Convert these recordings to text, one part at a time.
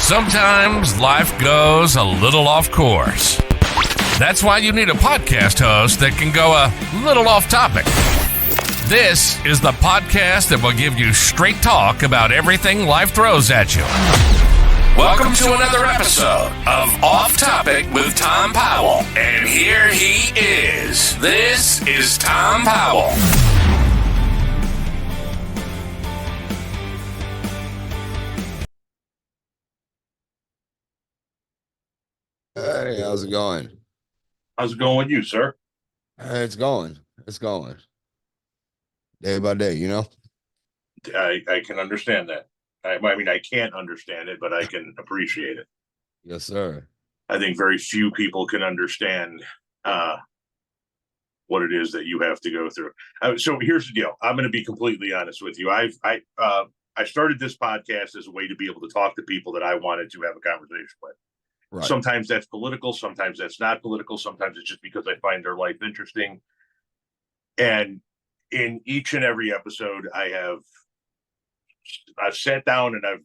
Sometimes life goes a little off course. That's why you need a podcast host that can go a little off topic. This is the podcast that will give you straight talk about everything life throws at you. Welcome to another episode of Off Topic with Tom Powell. And here he is. This is Tom Powell. Hey, how's it going? How's it going with you, sir? It's going. Day by day, you know? I can understand that. I mean, I can't understand it, but I can appreciate it. Yes, sir. I think very few people can understand what it is that you have to go through. So here's the deal. I'm going to be completely honest with you. I started this podcast as a way to be able to talk to people that I wanted to have a conversation with. Right. Sometimes that's political. Sometimes that's not political. Sometimes it's just because I find their life interesting. And in each and every episode, I've sat down and I've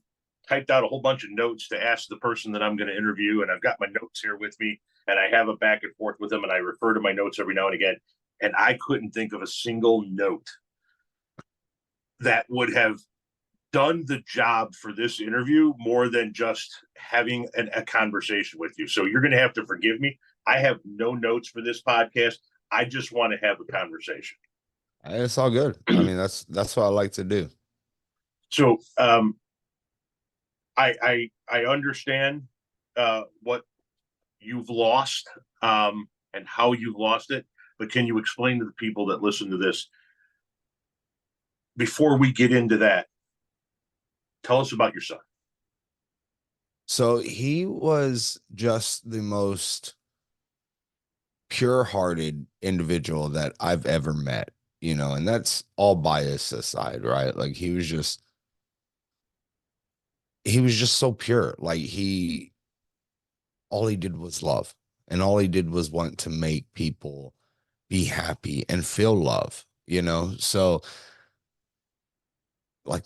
typed out a whole bunch of notes to ask the person that I'm going to interview. And I've got my notes here with me and I have a back and forth with them. And I refer to my notes every now and again. And I couldn't think of a single note that would have done the job for this interview more than just having a conversation with you. So you're going to have to forgive me. I have no notes for this podcast. I just want to have a conversation. It's all good. I mean, that's what I like to do. So I understand what you've lost and how you've lost it, but can you explain to the people that listen to this before we get into that? Tell us about your son. So he was just the most pure-hearted individual that I've ever met, you know, and that's all bias aside, right? Like he was just so pure. Like all he did was love, and all he did was want to make people be happy and feel love, you know? So like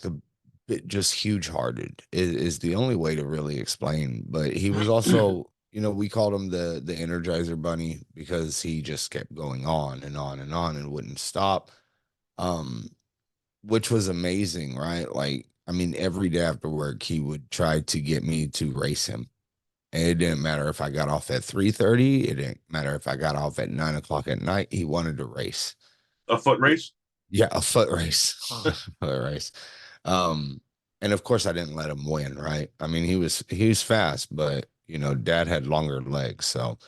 just huge-hearted is the only way to really explain. But he was also, you know, we called him the Energizer Bunny because he just kept going on and on and on and wouldn't stop, which was amazing, right? Like, I mean, every day after work, he would try to get me to race him. And it didn't matter if I got off at 3:30. It didn't matter if I got off at 9 o'clock at night. He wanted to race. A foot race? Yeah, a foot race. Foot race. And of course I didn't let him win, right? I mean, he was fast, but you know, dad had longer legs. So,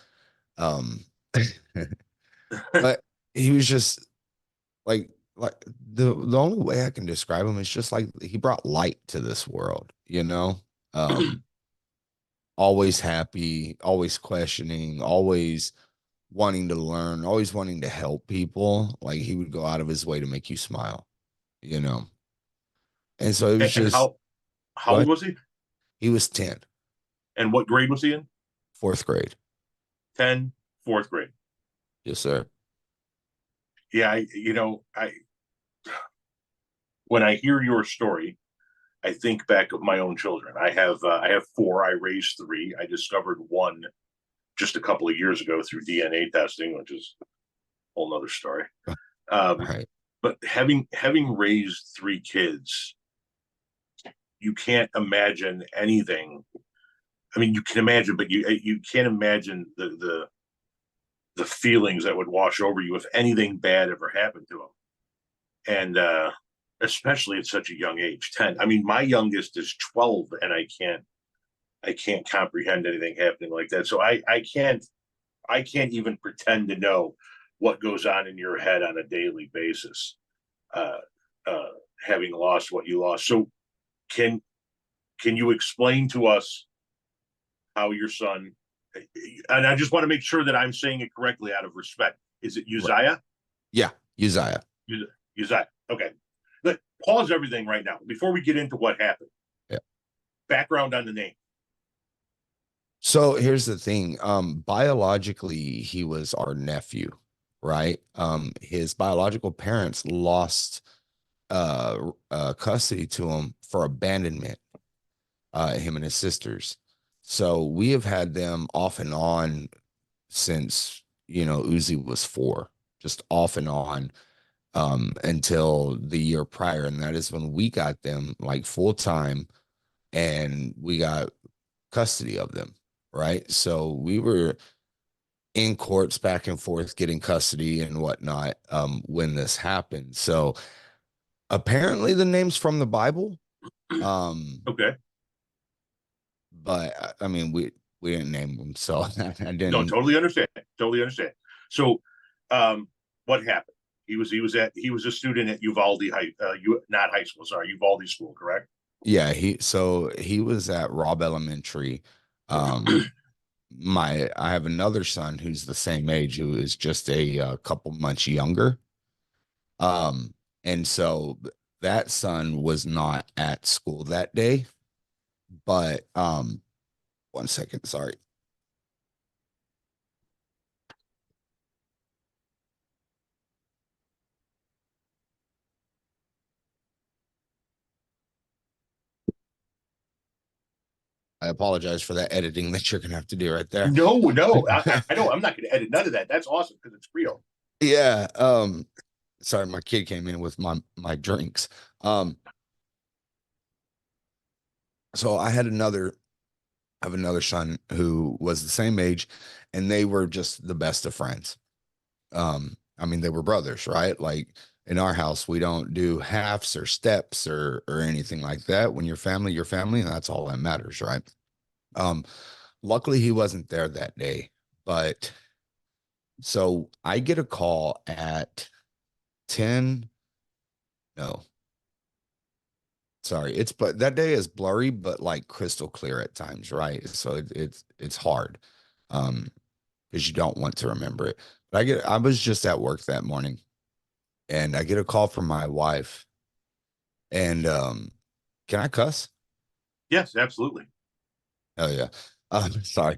but he was just like the only way I can describe him is just like he brought light to this world, you know? Always happy, always questioning, always wanting to learn, always wanting to help people. Like he would go out of his way to make you smile, you know? And so it was just. How old was he? He was 10. And what grade was he in? 4th grade. 10, 4th grade. Yes, sir. Yeah, when I hear your story, I think back of my own children. I have 4. I raised 3. I discovered 1 just a couple of years ago through DNA testing, which is a whole nother story. Right. But having raised 3 kids, you can't imagine anything. I mean, you can imagine, but you can't imagine the feelings that would wash over you if anything bad ever happened to them. And especially at such a young age, 10. I mean, my youngest is 12, and I can't comprehend anything happening like that. So I can't even pretend to know what goes on in your head on a daily basis, having lost what you lost. So can you explain to us how your son, and I just want to make sure that I'm saying it correctly out of respect. Is it Uzziah? Yeah, Uzziah. Uzziah. Okay. Let's pause everything right now before we get into what happened. Yeah. Background on the name. So here's the thing. Biologically, he was our nephew, right? His biological parents lost custody to him for abandonment. him and his sisters. So we have had them off and on since, Uzi was 4, just off and on until the year prior. And that is when we got them like full time and we got custody of them. Right. So we were in courts back and forth getting custody and whatnot when this happened. So apparently the name's from the Bible. Okay. But I mean, we didn't name them, so I didn't. No, totally understand. Totally understand. So, what happened? He was a student at Uvalde not high school. Sorry, Uvalde School, correct? Yeah, he was at Robb Elementary. I have another son who's the same age, who is just a couple months younger. And so that son was not at school that day, but 1 second, sorry. I apologize for that editing that you're gonna have to do right there. No, I know. I'm not going to edit none of that. That's awesome because it's real. Yeah. Sorry, my kid came in with my drinks. So I have another son who was the same age, and they were just the best of friends. I mean, they were brothers, right? Like in our house, we don't do halves or steps or anything like that. When you're family, and that's all that matters, right? Um, Luckily he wasn't there that day, but so I get a call at 10. No, sorry, but that day is blurry, but like crystal clear at times, right? So it's hard, because you don't want to remember it. But I was just at work that morning, and I get a call from my wife, and can I cuss? Yes, absolutely. Oh yeah. Sorry.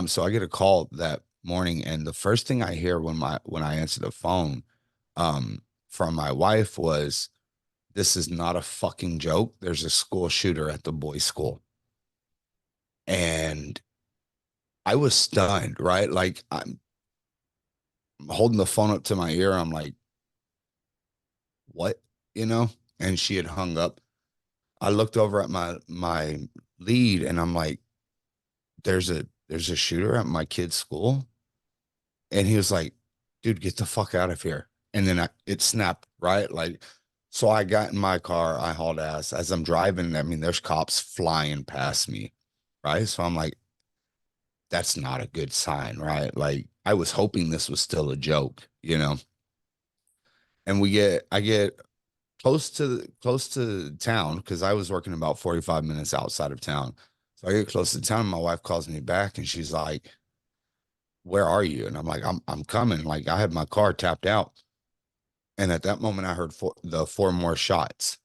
So I get a call that morning, and the first thing I hear when I answer the phone, from my wife was, "This is not a fucking joke. There's a school shooter at the boys' school." And I was stunned, right? Like I'm holding the phone up to my ear. I'm like, what? And she had hung up. I looked over at my lead, and I'm like, there's a shooter at my kid's school. And he was like, dude, get the fuck out of here. And then it snapped, right? Like, so I got in my car, I hauled ass. As I'm driving, I mean, there's cops flying past me, right? So I'm like, that's not a good sign, right? Like, I was hoping this was still a joke. And I get close to town, because I was working about 45 minutes outside of town. So I get close to town, and my wife calls me back, and she's like, where are you? And I'm like, I'm coming. Like, I had my car tapped out. And at that moment, I heard four more shots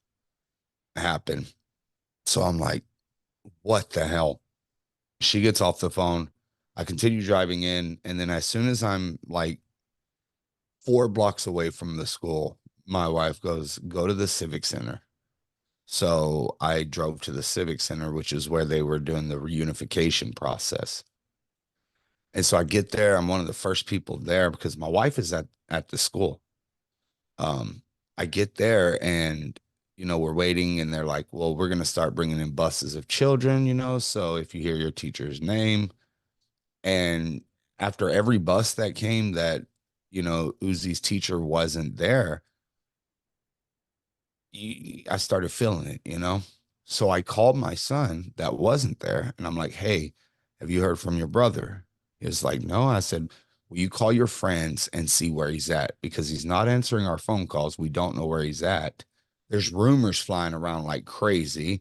happen. So I'm like, what the hell? She gets off the phone. I continue driving in. And then as soon as I'm like 4 blocks away from the school, my wife goes, go to the Civic Center. So I drove to the Civic Center, which is where they were doing the reunification process. And so I get there. I'm one of the first people there because my wife is at the school. I get there, and, we're waiting, and they're like, well, we're going to start bringing in buses of children. So if you hear your teacher's name, and after every bus that came that, Uzi's teacher wasn't there, I started feeling it. So I called my son that wasn't there, and I'm like, hey, have you heard from your brother? He was like, no. I said, will you call your friends and see where he's at? Because he's not answering our phone calls. We don't know where he's at. There's rumors flying around like crazy.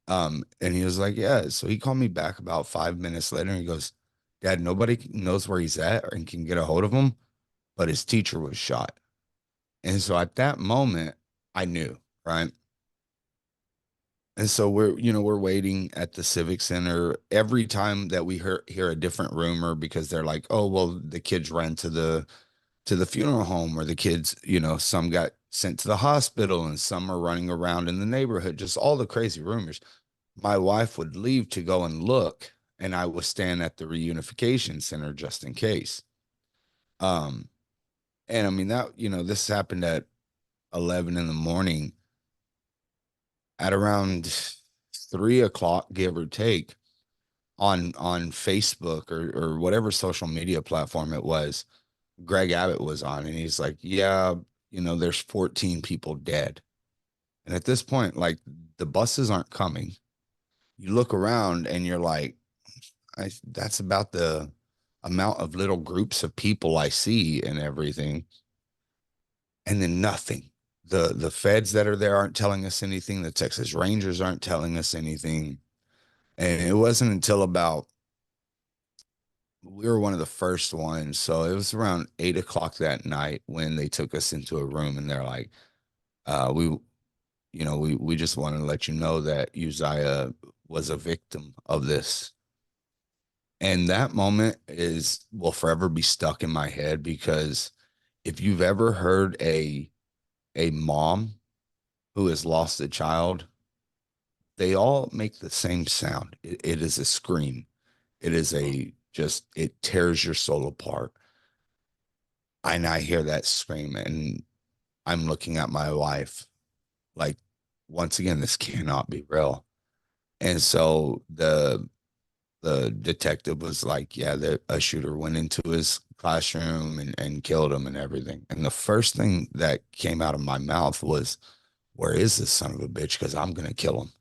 And he was like, yeah. So he called me back about 5 minutes later, and he goes, Dad, nobody knows where he's at and can get a hold of him, but his teacher was shot. And so at that moment, I knew, right? And so we're waiting at the Civic Center every time that we hear a different rumor, because they're like, oh, well, the kids ran to the funeral home, or the kids, some got sent to the hospital, and some are running around in the neighborhood, just all the crazy rumors. my wife would leave to go and look, and I would stand at the reunification center just in case. Um, and I mean that, this happened at 11 in the morning. At around 3 o'clock, give or take, on Facebook or whatever social media platform it was, Greg Abbott was on, and he's like, yeah, there's 14 people dead. And at this point, like, the buses aren't coming. You look around and you're like, that's about the amount of little groups of people I see and everything. And then nothing. The feds that are there aren't telling us anything. The Texas Rangers aren't telling us anything. And it wasn't until we were one of the first ones. So it was around 8 o'clock that night when they took us into a room, and they're like, we just want to let you know that Uzziah was a victim of this. And that moment will forever be stuck in my head, because if you've ever heard a mom who has lost a child, they all make the same sound. It is a scream. It is it tears your soul apart. And I hear that scream, and I'm looking at my wife like, once again, this cannot be real. And so the detective was like, yeah, a shooter went into his classroom and killed him and everything. And the first thing that came out of my mouth was, where is this son of a bitch? Because I'm going to kill him.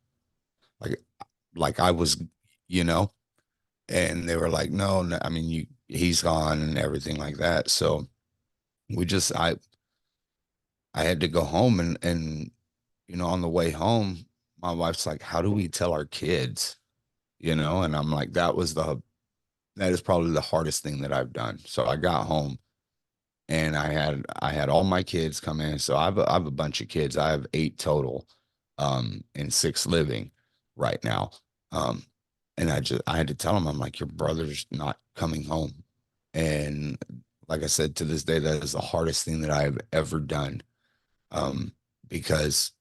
Like I was, you know, and they were like, no, I mean, he's gone and everything like that. So we just, I had to go home, and, on the way home, my wife's like, how do we tell our kids? And I'm like, that is probably the hardest thing that I've done. So I got home, and I had all my kids come in. So I have a bunch of kids. I have 8 total, and 6 living right now. And I had to tell them, I'm like, your brother's not coming home. And like I said, to this day, that is the hardest thing that I've ever done. Because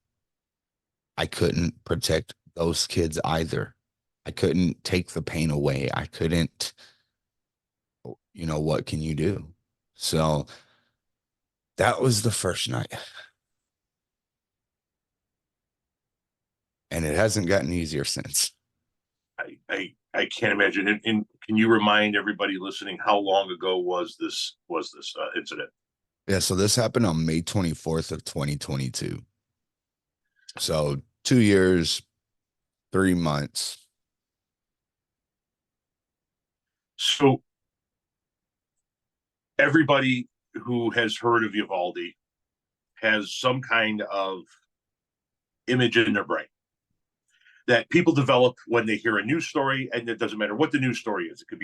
I couldn't protect those kids either. I couldn't take the pain away. I couldn't, what can you do? So that was the first night. And it hasn't gotten easier since. I can't imagine. And can you remind everybody listening, how long ago was this incident? Yeah, so this happened on May 24th of 2022. So 2 years, 3 months. So everybody who has heard of Uvalde has some kind of image in their brain that people develop when they hear a news story, and it doesn't matter what the news story is. It could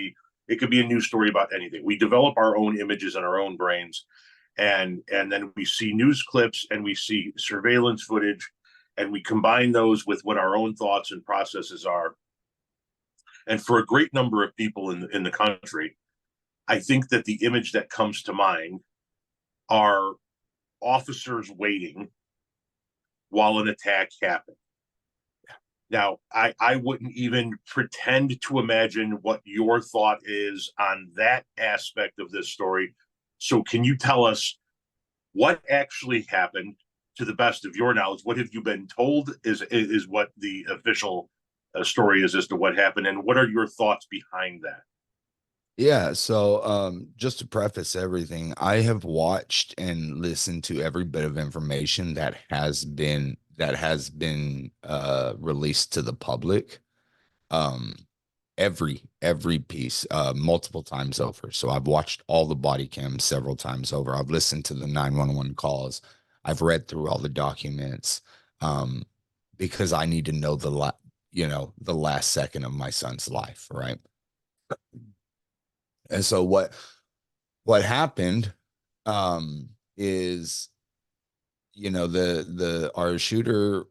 be a news story about anything. We develop our own images in our own brains, and then we see news clips and we see surveillance footage, and we combine those with what our own thoughts and processes are. And for a great number of people in the country, I think that the image that comes to mind are officers waiting while an attack happened. Now, I wouldn't even pretend to imagine what your thought is on that aspect of this story. So can you tell us what actually happened, to the best of your knowledge? What have you been told is what the official story is as to what happened, and what are your thoughts behind that? Yeah, so just to preface everything, I have watched and listened to every bit of information that has been released to the public. Um, every piece, multiple times over. So I've watched all the body cams several times over. I've listened to the 911 calls. I've read through all the documents, because I need to know the last second of my son's life, right? And so what happened, is, our shooter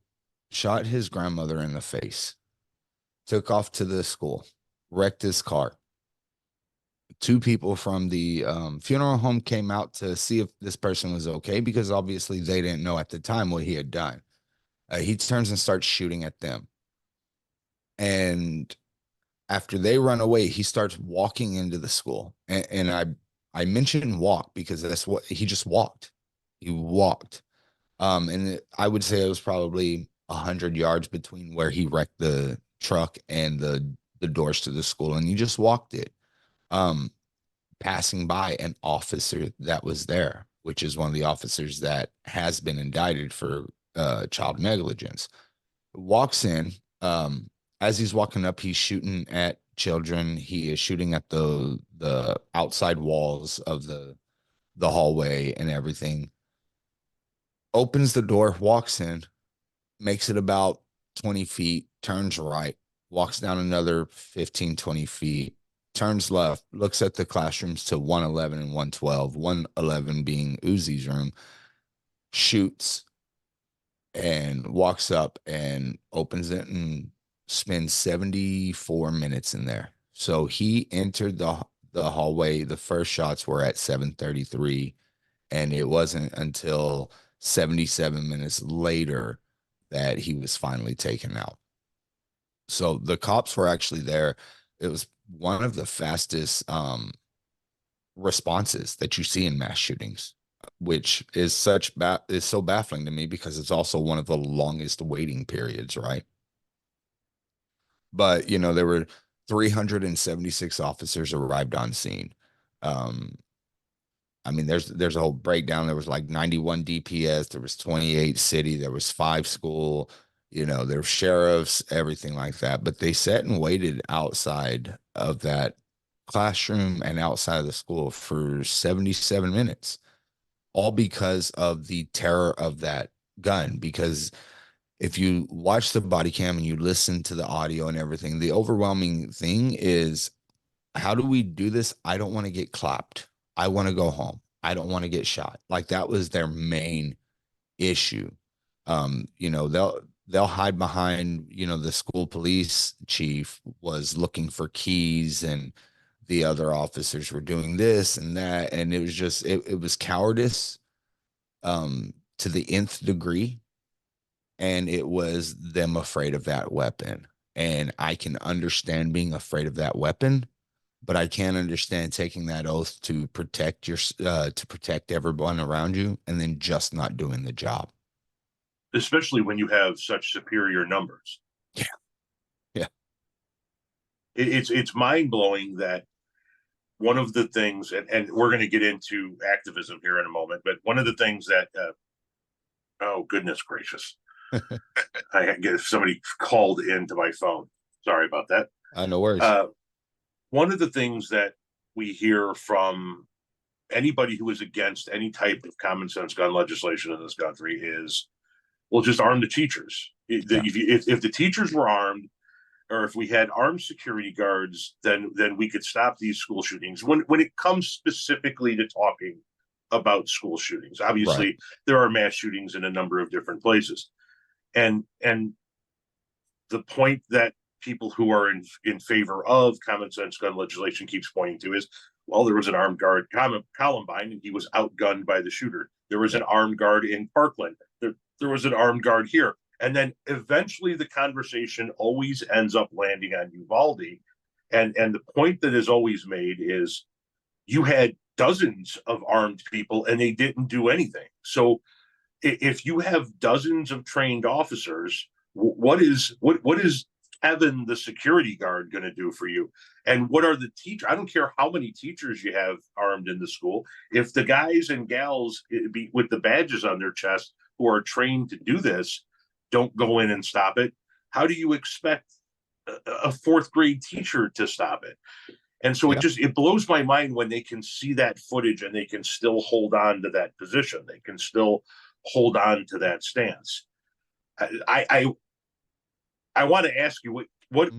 shot his grandmother in the face, took off to the school, wrecked his car. 2 people from the funeral home came out to see if this person was okay, because obviously they didn't know at the time what he had done. He turns and starts shooting at them. And after they run away, he starts walking into the school. And I mentioned walk because that's what he just walked. He walked. I would say it was probably 100 yards between where he wrecked the truck and the doors to the school, and he just walked it. Passing by an officer that was there, which is one of the officers that has been indicted for child negligence, walks in. As he's walking up, he's shooting at children. He is shooting at the outside walls of the hallway and everything. Opens the door, walks in, makes it about 20 feet, turns right, walks down another 15, 20 feet, turns left, looks at the classrooms to 111 and 112, 111 being Uzi's room, shoots and walks up and opens it and spends 74 minutes in there. So he entered the hallway. The first shots were at 7:33, and it wasn't until 77 minutes later that he was finally taken out. So the cops were actually there. It was one of the fastest responses that you see in mass shootings, which is is so baffling to me because it's also one of the longest waiting periods, right? But there were 376 officers arrived on scene. I mean, there's a whole breakdown. There was like 91 DPS, there was 28 city, there was 5 school, there were sheriffs, everything like that. But they sat and waited outside of that classroom and outside of the school for 77 minutes, all because of the terror of that gun. Because if you watch the body cam and you listen to the audio and everything, the overwhelming thing is, how do we do this? I don't want to get clapped. I want to go home. I don't want to get shot. Like, that was their main issue. They'll hide behind, the school police chief was looking for keys and the other officers were doing this and that. And it was just, it was cowardice to the nth degree. And it was them afraid of that weapon. And I can understand being afraid of that weapon, but I can't understand taking that oath to protect to protect everyone around you and then just not doing the job. Especially when you have such superior numbers. Yeah. Yeah. It's mind-blowing that one of the things, and we're going to get into activism here in a moment, but one of the things that, oh, goodness gracious. I get somebody called into my phone. Sorry about that. No worries. One of the things that we hear from anybody who is against any type of common sense gun legislation in this country is, well, just arm the teachers. If the teachers were armed, or if we had armed security guards, then we could stop these school shootings. When it comes specifically to talking about school shootings, obviously right, there are mass shootings in a number of different places, and the point that people who are in favor of common sense gun legislation keeps pointing to is, well, there was an armed guard Columbine and he was outgunned by the shooter. There was an armed guard in Parkland. There was an armed guard here. And then eventually the conversation always ends up landing on Uvalde. And the point that is always made is, you had dozens of armed people and they didn't do anything. So if you have dozens of trained officers, what is Evan, the security guard, going to do for you? And what are the teachers? I don't care how many teachers you have armed in the school. If the guys and gals with the badges on their chest who are trained to do this don't go in and stop it, how do you expect a 4th grade teacher to stop it? And so it blows my mind when they can see that footage and they can still hold on to that position. They can still hold on to that stance. I want to ask you what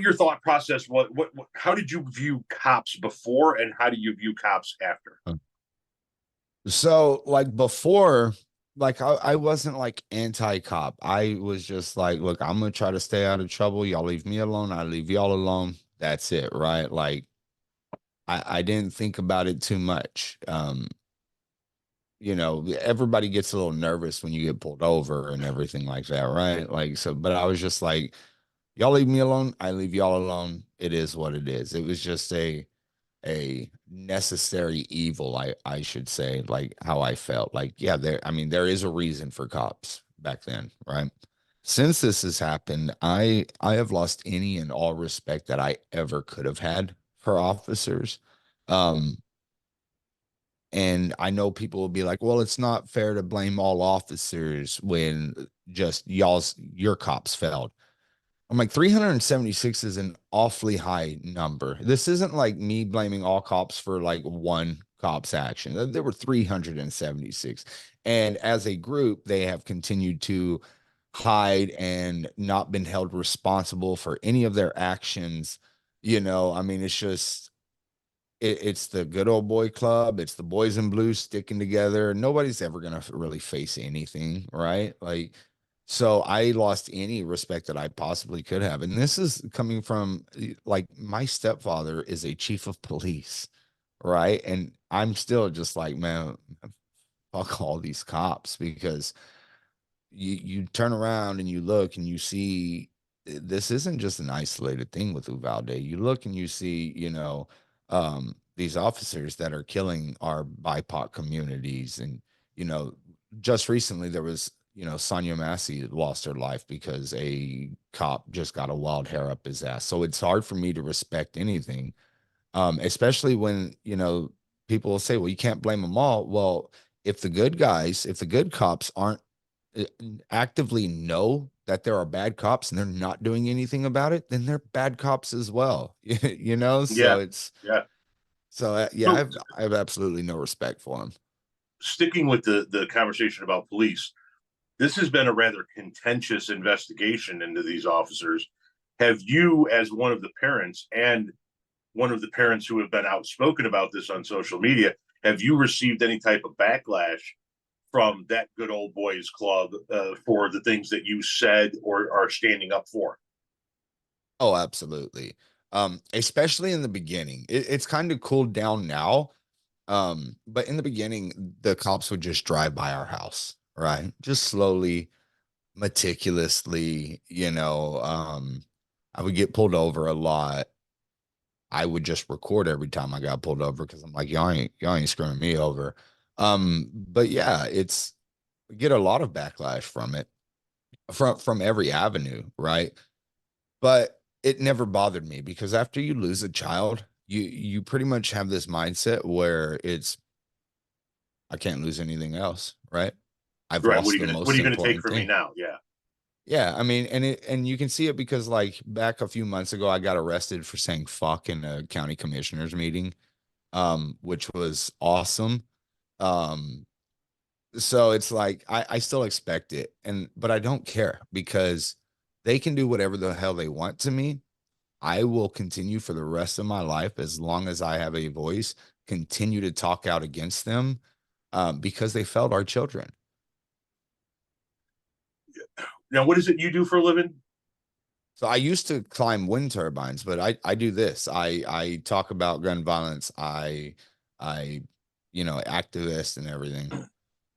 your thought process was. How did you view cops before, and how do you view cops after? So, like, before, like, I wasn't like anti-cop. I was just like, look, I'm gonna try to stay out of trouble. Y'all leave me alone. I leave y'all alone. That's it, right? Like, I didn't think about it too much. everybody gets a little nervous when you get pulled over and everything like that, right? Like, so, but I was just like, y'all leave me alone, I leave y'all alone. It is what it is. It was just a necessary evil, I should say, like how I felt. Like, yeah, there is a reason for cops back then, right? Since this has happened, I have lost any and all respect that I ever could have had for officers. Um, and I know people will be like, well, it's not fair to blame all officers when just your cops failed. I'm like, 376 is an awfully high number. This isn't like me blaming all cops for like one cop's action. There were 376. And as a group, they have continued to hide and not been held responsible for any of their actions. I mean, it's just, it's the good old boy club. It's the boys in blue sticking together. Nobody's ever going to really face anything, right? Like, so I lost any respect that I possibly could have. And this is coming from, like, my stepfather is a chief of police, right? And I'm still just like, man, fuck all these cops, because you turn around and you look and you see this isn't just an isolated thing with Uvalde. You look and you see, these officers that are killing our BIPOC communities. And, just recently there was, Sonia Massey lost her life because a cop just got a wild hair up his ass. So it's hard for me to respect anything, especially when, people will say, well, you can't blame them all. Well, if the good cops aren't uh, actively know that there are bad cops and they're not doing anything about it, then they're bad cops as well. So Yeah. it's Yeah. yeah, So I have absolutely no respect for them. sticking with the conversation about police, this has been a rather contentious investigation into these officers. Have you, as one of the parents and one of the parents who have been outspoken about this on social media, have you received any type of backlash from that good old boys club for the things that you said or are standing up for? Oh, absolutely. Especially in the beginning. It's kind of cooled down now. But in the beginning, the cops would just drive by our house, right? Just slowly, meticulously, I would get pulled over a lot. I would just record every time I got pulled over because I'm like, y'all ain't screwing me over. But yeah, we get a lot of backlash from it, from every avenue, right? But it never bothered me because after you lose a child, you pretty much have this mindset where I can't lose anything else, right? I've Right. What lost are you the gonna What are most you gonna take important from me thing. now? Yeah. Yeah, I mean, and you can see it because, like, back a few months ago, I got arrested for saying fuck in a county commissioners meeting, which was awesome. Um, so it's like I still expect it, but I don't care because they can do whatever the hell they want to me. I will continue for the rest of my life as long as I have a voice, continue to talk out against them, because they failed our children. Now, what is it you do for a living? So I used to climb wind turbines, but I do this. I talk about gun violence. I activist and everything.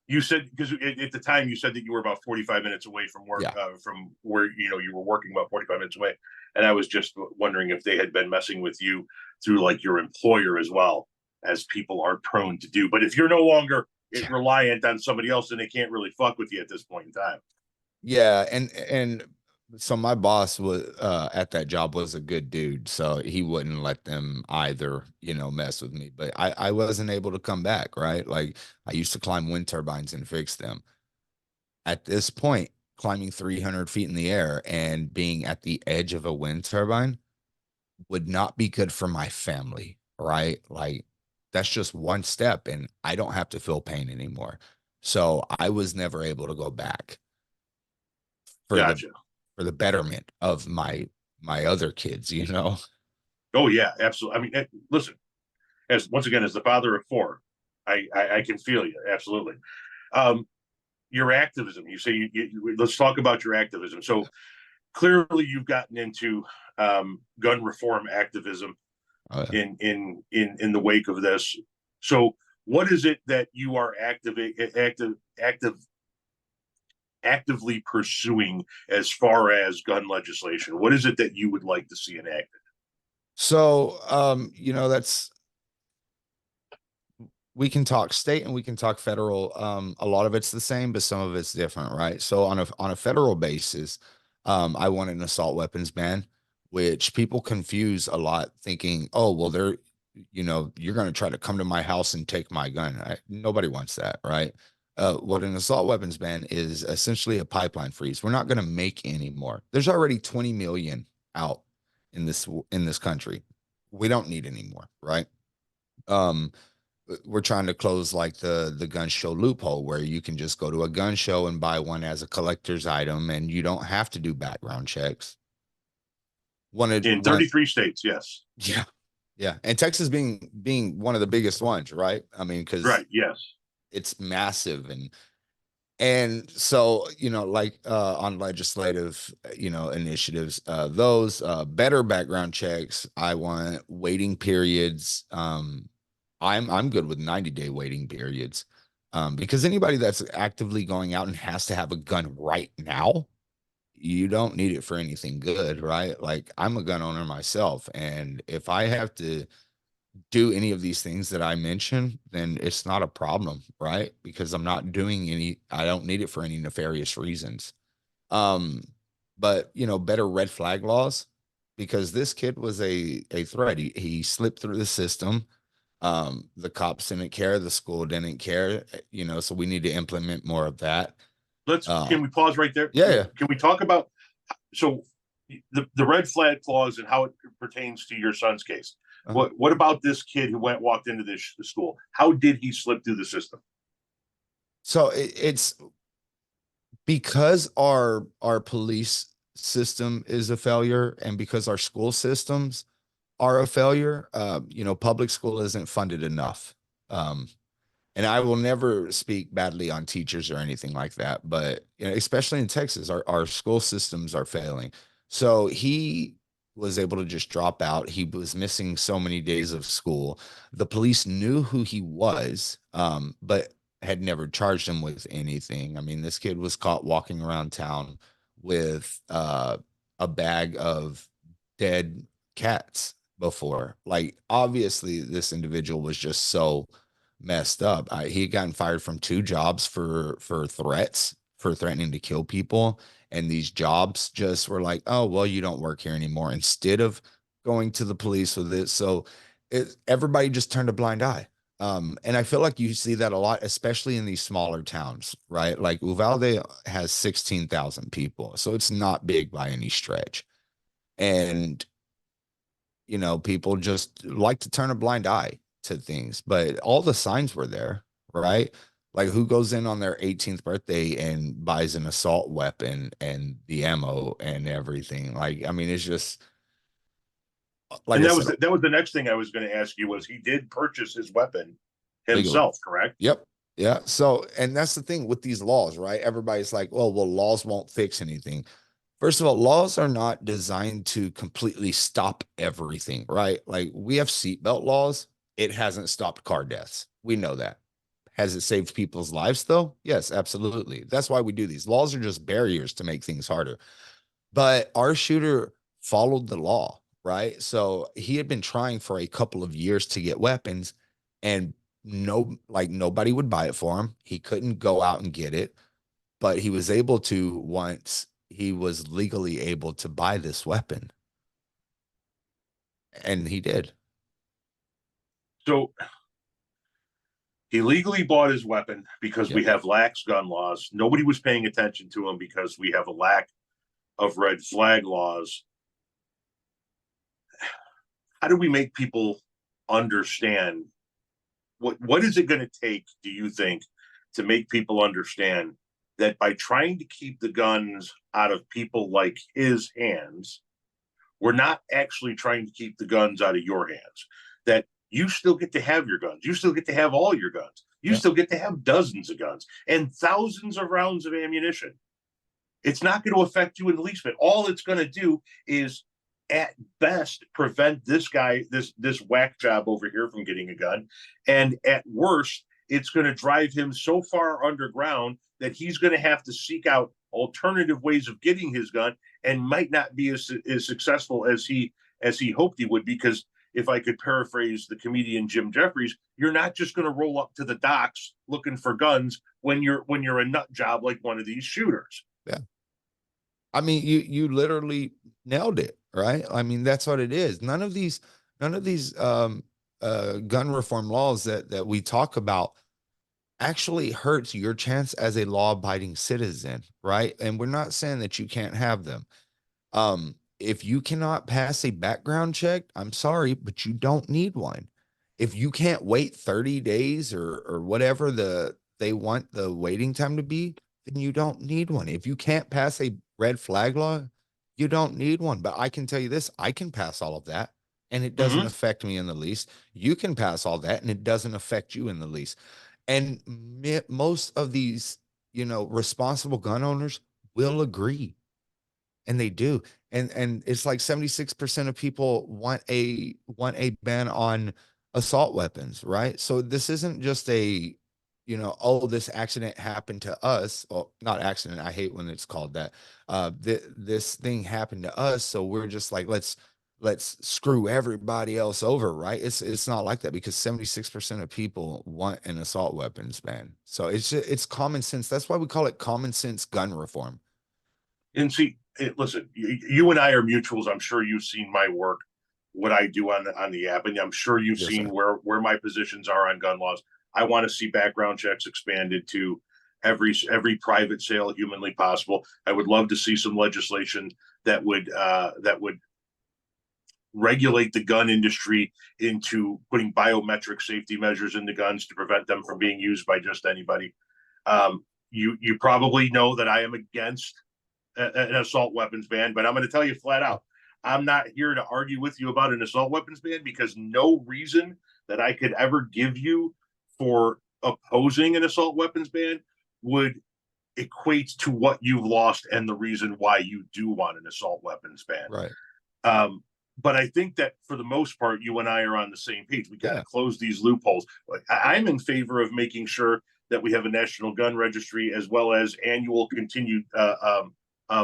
You said, because at the time you said that you were about 45 minutes away from work, Yeah. from where you were working about 45 minutes away, and I was just wondering if they had been messing with you through like your employer as well, as people are prone to do. But if you're no longer Yeah. reliant on somebody else, then they can't really fuck with you at this point in time. Yeah, and so my boss was at that job was a good dude, so he wouldn't let them either, mess with me. But I wasn't able to come back, right? Like, I used to climb wind turbines and fix them. At this point, climbing 300 feet in the air and being at the edge of a wind turbine would not be good for my family, right? Like, that's just one step and I don't have to feel pain anymore. So I was never able to go back for the Gotcha. for the betterment of my other kids. Oh yeah, absolutely. I mean, listen, as once again, as the father of four, I can feel you absolutely. Um, your activism. You say let's talk about your activism. So clearly, you've gotten into gun reform activism Uh, in the wake of this. So what is it that you are actively pursuing as far as gun legislation? What is it that you would like to see enacted? So, we can talk state and we can talk federal. A lot of it's the same, but some of it's different, right? So on a federal basis, I want an assault weapons ban, which people confuse a lot, thinking, oh, well, you're going to try to come to my house and take my gun. Nobody wants that, right? What an assault weapons ban is essentially a pipeline freeze. We're not going to make any more. There's already 20 million out in this country. We don't need any more, right? We're trying to close like the gun show loophole, where you can just go to a gun show and buy one as a collector's item, and you don't have to do background checks. In 33 states, yes. Yeah. And Texas being one of the biggest ones, right? I mean, because right, yes, it's massive. And so, on legislative, initiatives, those better background checks. I want waiting periods. I'm good with 90-day waiting periods, because anybody that's actively going out and has to have a gun right now, you don't need it for anything good, right? Like, I'm a gun owner myself, and if I have to do any of these things that I mentioned, then it's not a problem, right? Because I don't need it for any nefarious reasons. But better red flag laws, because this kid was a threat. He slipped through the system. The cops didn't care, the school didn't care, so we need to implement more of that. Can we pause right there? Yeah. Can we talk about the red flag clause and how it pertains to your son's case? What about this kid who walked into this school? How did he slip through the system? So it's because our police system is a failure, and because our school systems are a failure. Public school isn't funded enough. And I will never speak badly on teachers or anything like that, but especially in Texas, our school systems are failing. So he was able to just drop out. He was missing so many days of school. The police knew who he was, but had never charged him with anything. I mean, this kid was caught walking around town with a bag of dead cats before. Like, obviously this individual was just so messed up. He had gotten fired from 2 jobs for threats, for threatening to kill people, and these jobs just were like, oh, well, you don't work here anymore, instead of going to the police with it. So everybody just turned a blind eye. And I feel like you see that a lot, especially in these smaller towns, right? Like Uvalde has 16,000 people, so it's not big by any stretch. And people just like to turn a blind eye to things, but all the signs were there, right? Like, who goes in on their 18th birthday and buys an assault weapon and the ammo and everything? Like, I mean, it's just like, and that was the next thing I was going to ask you, was he did purchase his weapon himself, correct? Yep. Yeah. So, and that's the thing with these laws, right? Everybody's like, well, laws won't fix anything. First of all, laws are not designed to completely stop everything, right? Like, we have seatbelt laws. It hasn't stopped car deaths. We know that. Has it saved people's lives, though? Yes, absolutely. That's why we do these. Laws are just barriers to make things harder. But our shooter followed the law, right? So he had been trying for a couple of years to get weapons, and nobody would buy it for him. He couldn't go out and get it, but he was able to once he was legally able to buy this weapon. And he did. So he legally bought his weapon because we have lax gun laws. Nobody was paying attention to him because we have a lack of red flag laws. How do we make people understand what is it going to take, do you think, to make people understand that by trying to keep the guns out of people like his hands, we're not actually trying to keep the guns out of your hands? That you still get to have your guns. You still get to have all your guns. You still get to have dozens of guns and thousands of rounds of ammunition. It's not going to affect you in the least bit. All it's going to do is at best prevent this guy, this whack job over here from getting a gun. And at worst, it's going to drive him so far underground that he's going to have to seek out alternative ways of getting his gun and might not be as successful as he hoped he would. Because if I could paraphrase the comedian Jim Jeffries, you're not just going to roll up to the docks looking for guns when you're a nut job like one of these shooters. Yeah. I mean, you literally nailed it, right? I mean, that's what it is. None of these gun reform laws that we talk about actually hurts your chance as a law-abiding citizen, right? And we're not saying that you can't have them. If you cannot pass a background check, I'm sorry, but you don't need one. If you can't wait 30 days or whatever they want the waiting time to be, then you don't need one. If you can't pass a red flag law, you don't need one. But I can tell you this, I can pass all of that and it doesn't affect me in the least. You can pass all that and it doesn't affect you in the least. And most of these, responsible gun owners will agree. And they do. And it's like 76% of people want a ban on assault weapons, right? So this isn't just a, oh, this accident happened to us. Well, not accident. I hate when it's called that. This thing happened to us. So we're just like, let's screw everybody else over, right? It's not like that, because 76% of people want an assault weapons ban. So it's common sense. That's why we call it common sense gun reform. And see, listen, you and I are mutuals. I'm sure you've seen my work, what I do on the app, and I'm sure you've seen where my positions are on gun laws. I want to see background checks expanded to every private sale humanly possible. I would love to see some legislation that would regulate the gun industry into putting biometric safety measures into guns to prevent them from being used by just anybody. You probably know that I am against an assault weapons ban, but I'm going to tell you flat out, I'm not here to argue with you about an assault weapons ban, because no reason that I could ever give you for opposing an assault weapons ban would equate to what you've lost and the reason why you do want an assault weapons ban. Right. But I think that for the most part, you and I are on the same page. We got to close these loopholes. I'm in favor of making sure that we have a national gun registry, as well as annual continued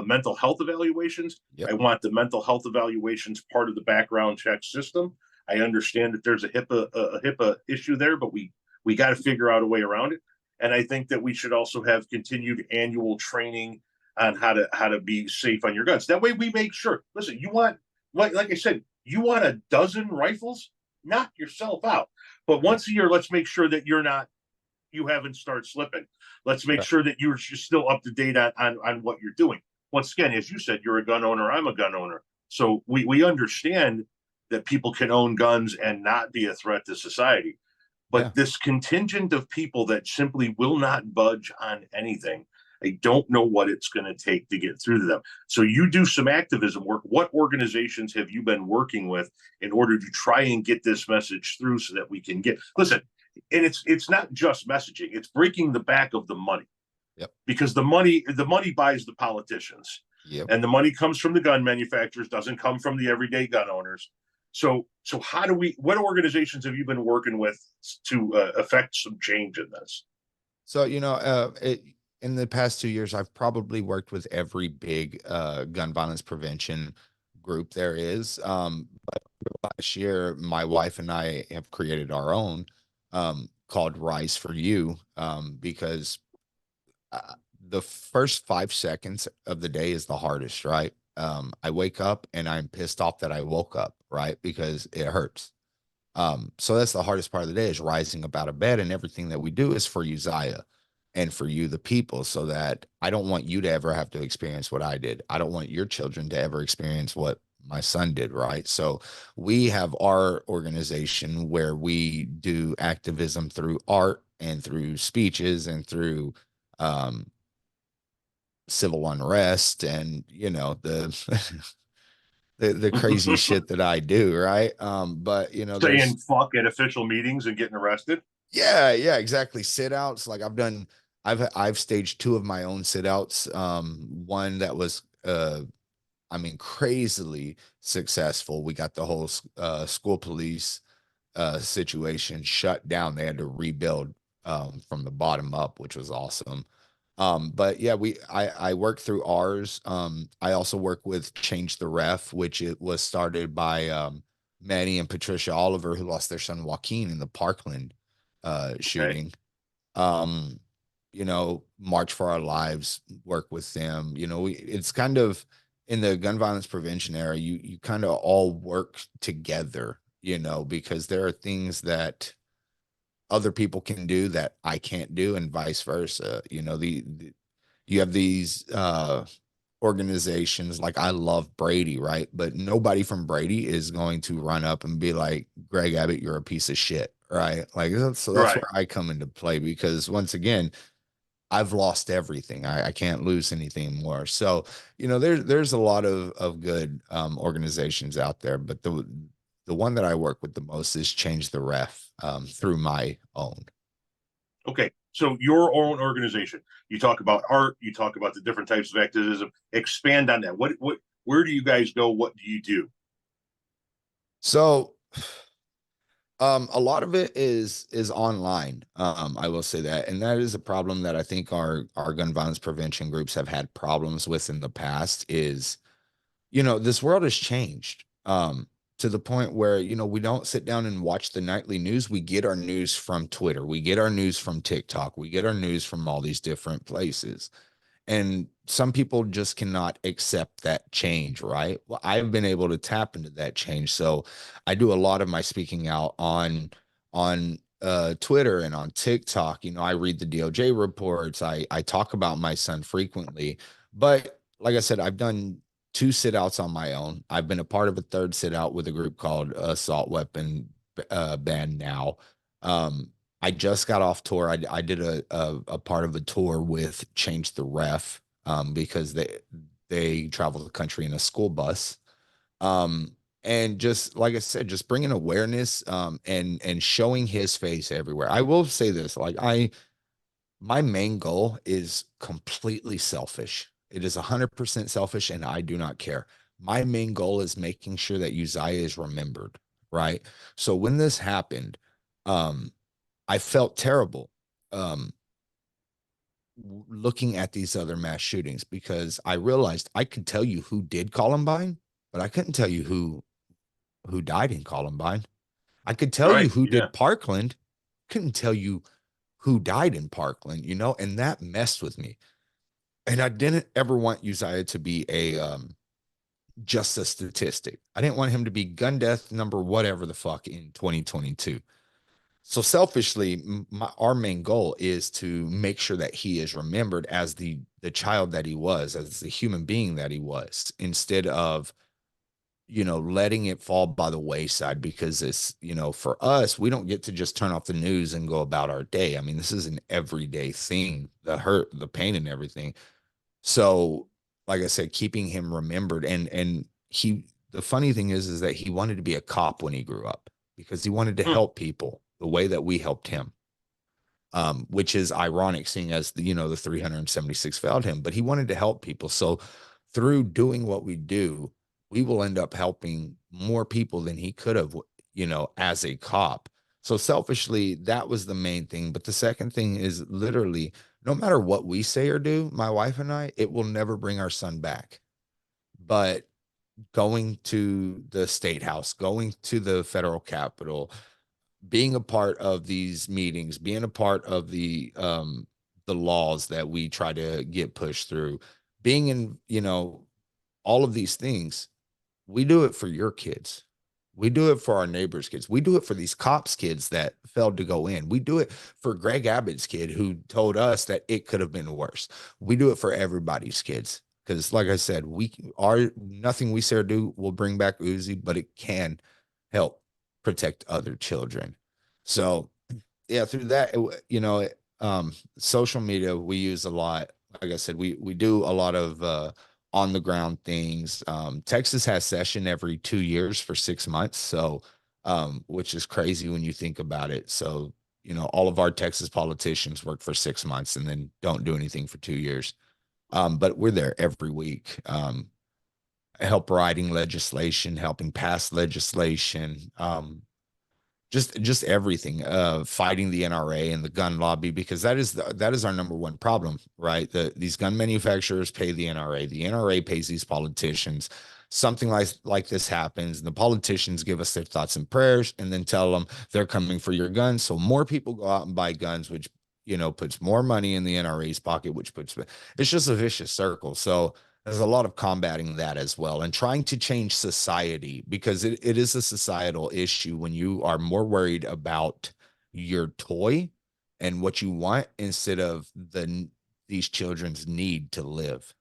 mental health evaluations. I want the mental health evaluations part of the background check system. I understand that there's a HIPAA issue there, but we got to figure out a way around it. And I think that we should also have continued annual training on how to be safe on your guns. That way we make sure, listen, you want, like I said, you want a dozen rifles, knock yourself out. But once a year, let's make sure that you haven't started slipping. Let's make sure that you're still up to date on what you're doing. Once again, as you said, you're a gun owner, I'm a gun owner. So we understand that people can own guns and not be a threat to society. But this contingent of people that simply will not budge on anything, I don't know what it's going to take to get through to them. So you do some activism work. What organizations have you been working with in order to try and get this message through so that we can listen, and it's not just messaging, it's breaking the back of the money. Because the money buys the politicians. And the money comes from the gun manufacturers, doesn't come from the everyday gun owners. So what organizations have you been working with to affect some change in this? So, in the past 2 years, I've probably worked with every big gun violence prevention group there is. But last year, my wife and I have created our own called Rise for You, because the first 5 seconds of the day is the hardest, right? I wake up and I'm pissed off that I woke up, right? Because it hurts. So that's the hardest part of the day, is rising up out of bed, and everything that we do is for Uzziah and for you, the people, so that I don't want you to ever have to experience what I did. I don't want your children to ever experience what my son did, right? So we have our organization where we do activism through art and through speeches and through civil unrest and the crazy shit that I do, right? But saying fuck at official meetings and getting arrested. Yeah, exactly. Sit outs. Like I've staged 2 of my own sit outs. One that was I mean, crazily successful. We got the whole school police situation shut down. They had to rebuild from the bottom up, which was awesome. But yeah, I work through ours. I also work with Change the Ref, which it was started by Manny and Patricia Oliver, who lost their son Joaquin in the Parkland shooting. Um, March for Our Lives, work with them. It's kind of in the gun violence prevention era, you kind of all work together, because there are things that other people can do that I can't do, and vice versa. You have these organizations like I love Brady, right? But nobody from Brady is going to run up and be like, Greg Abbott, you're a piece of shit, right? Like so that's Right. where I come into play, because once again, I've lost everything. I can't lose anything more. So, there's a lot of good organizations out there, but the one that I work with the most is Change the Ref through my own. Okay. So your own organization, you talk about art, you talk about the different types of activism. Expand on that. Where do you guys go? What do you do? So a lot of it is online. I will say that, and that is a problem that I think our gun violence prevention groups have had problems with in the past. Is this world has changed to the point where we don't sit down and watch the nightly news. We get our news from Twitter, we get our news from TikTok, we get our news from all these different places. And some people just cannot accept that change, right? Well, I've been able to tap into that change. So I do a lot of my speaking out on Twitter and on TikTok. I read the DOJ reports. I talk about my son frequently. But like I said, I've done 2 sit outs on my own. I've been a part of a 3rd sit out with a group called Assault Weapon Ban Now. I just got off tour. I did a part of a tour with Change the Ref because they travel the country in a school bus. And just like I said, just bringing awareness and showing his face everywhere. I will say this, my main goal is completely selfish. It is 100% selfish, and I do not care. My main goal is making sure that Uzziah is remembered, right? So when this happened, I felt terrible looking at these other mass shootings, because I realized I could tell you who did Columbine, but I couldn't tell you who died in Columbine. I could tell you Right. who Yeah. did Parkland, couldn't tell you who died in Parkland, and that messed with me. And I didn't ever want Uzziah to be just a statistic. I didn't want him to be gun death number whatever the fuck in 2022. So selfishly, our main goal is to make sure that he is remembered as the child that he was, as the human being that he was, instead of letting it fall by the wayside. Because it's for us, we don't get to just turn off the news and go about our day. I mean, this is an everyday thing, the hurt, the pain, and everything. So, like I said, keeping him remembered, and the funny thing is that he wanted to be a cop when he grew up, because he wanted to Hmm. help people the way that we helped him. Which is ironic, seeing as the 376 failed him, but he wanted to help people. So through doing what we do, we will end up helping more people than he could have, as a cop. So selfishly, that was the main thing. But the second thing is literally, no matter what we say or do, my wife and I, it will never bring our son back. But going to the state house, going to the federal capitol, being a part of these meetings, being a part of the laws that we try to get pushed through, being in, all of these things, we do it for your kids. We do it for our neighbors' kids. We do it for these cops' kids that failed to go in. We do it for Greg Abbott's kid who told us that it could have been worse. We do it for everybody's kids. Because, like I said, nothing we say or do will bring back Uzi, but it can help protect other children. So, yeah, through that, social media we use a lot. Like I said, we do a lot of on the ground things. Texas has session every 2 years for 6 months. So, which is crazy when you think about it. So, all of our Texas politicians work for 6 months and then don't do anything for 2 years. But we're there every week. help writing legislation, helping pass legislation, just everything, fighting the NRA and the gun lobby, because that is our number one problem, right? These gun manufacturers pay the NRA. The NRA pays these politicians. Something like this happens, and the politicians give us their thoughts and prayers and then tell them they're coming for your guns. So more people go out and buy guns, which, puts more money in the NRA's pocket, which puts, it's just a vicious circle. So there's a lot of combating that as well, and trying to change society, because it is a societal issue when you are more worried about your toy and what you want instead of these children's need to live.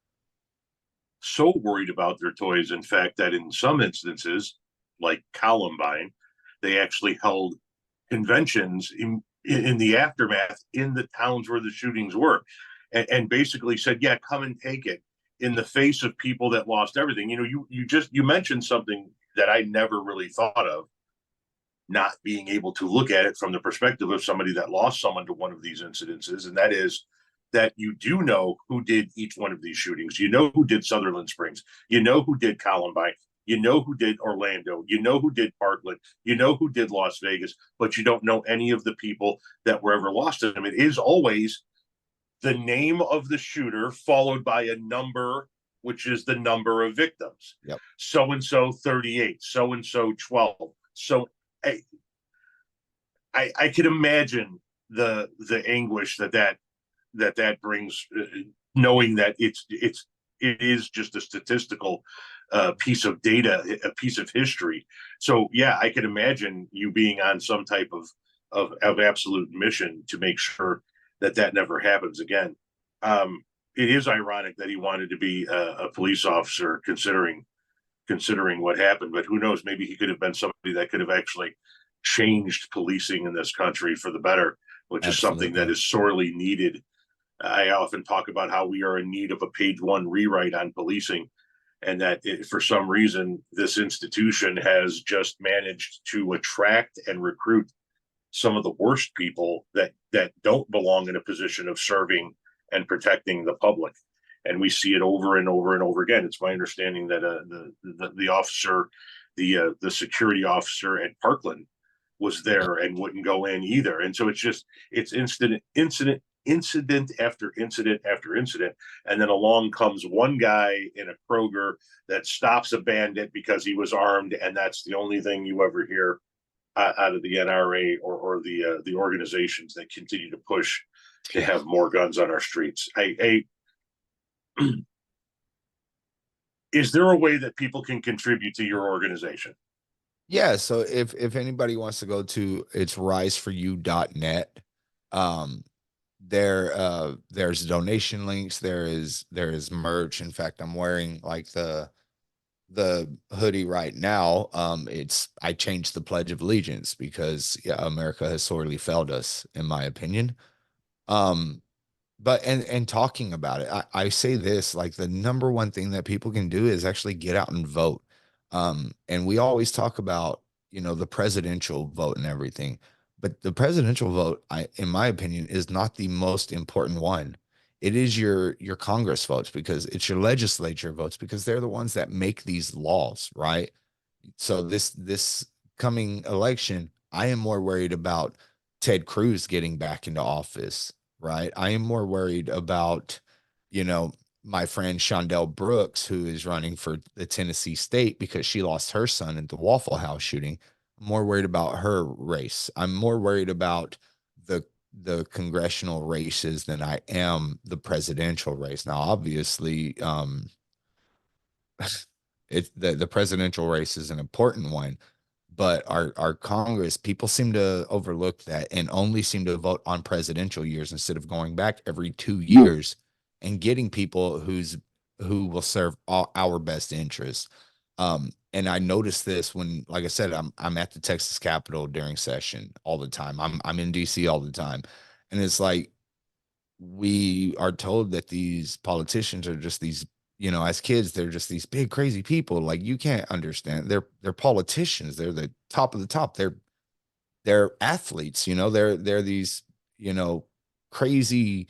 So worried about their toys, in fact, that in some instances, like Columbine, they actually held conventions in the aftermath in the towns where the shootings were, and basically said, yeah, come and take it, in the face of people that lost everything. You mentioned something that I never really thought of, not being able to look at it from the perspective of somebody that lost someone to one of these incidences, and that is that you do know who did each one of these shootings. You know who did Sutherland Springs. You know who did Columbine. You know who did Orlando. You know who did Parkland. You know who did Las Vegas, but you don't know any of the people that were ever lost to them. It is always the name of the shooter followed by a number, which is the number of victims. Yep. So and so 38, so and so 12. So I can imagine the anguish that brings, knowing that it is just a statistical piece of data, a piece of history. So yeah, I can imagine you being on some type of absolute mission to make sure that never happens again. It is ironic that he wanted to be a police officer, considering what happened, but who knows, maybe he could have been somebody that could have actually changed policing in this country for the better, which is something that is sorely needed. I often talk about how we are in need of a page one rewrite on policing, and that for some reason, this institution has just managed to attract and recruit some of the worst people that don't belong in a position of serving and protecting the public. And we see it over and over and over again. It's my understanding that the officer, the security officer at Parkland, was there and wouldn't go in either. And so it's incident after incident after incident. And then along comes one guy in a Kroger that stops a bandit because he was armed, and that's the only thing you ever hear out of the NRA or the organizations that continue to push to have more guns on our streets. Is there a way that people can contribute to your organization? Yeah, so if anybody wants to go to, it's riseforyou.net. There's donation links, there is merch. In fact, I'm wearing like the hoodie right now. I changed the Pledge of Allegiance because America has sorely failed us, in my opinion. But and talking about it, I say this, like, the number one thing that people can do is actually get out and vote. And we always talk about, the presidential vote and everything, but the presidential vote, in my opinion, is not the most important one. It is your Congress votes, because it's your legislature votes, because they're the ones that make these laws, right? So this coming election, I am more worried about Ted Cruz getting back into office, right? I am more worried about, my friend Shondell Brooks, who is running for the Tennessee state because she lost her son at the Waffle House shooting. I'm more worried about her race. I'm more worried about the congressional races than I am the presidential race. Now, obviously, the presidential race is an important one, but our Congress, people seem to overlook that and only seem to vote on presidential years instead of going back every 2 years and getting people who will serve our best interests. And I noticed this when, like I said, I'm at the Texas Capitol during session all the time. I'm in DC all the time, and it's like we are told that these politicians are just these, as kids, they're just these big crazy people. Like, you can't understand. They're politicians. They're the top of the top. They're athletes. They're these crazy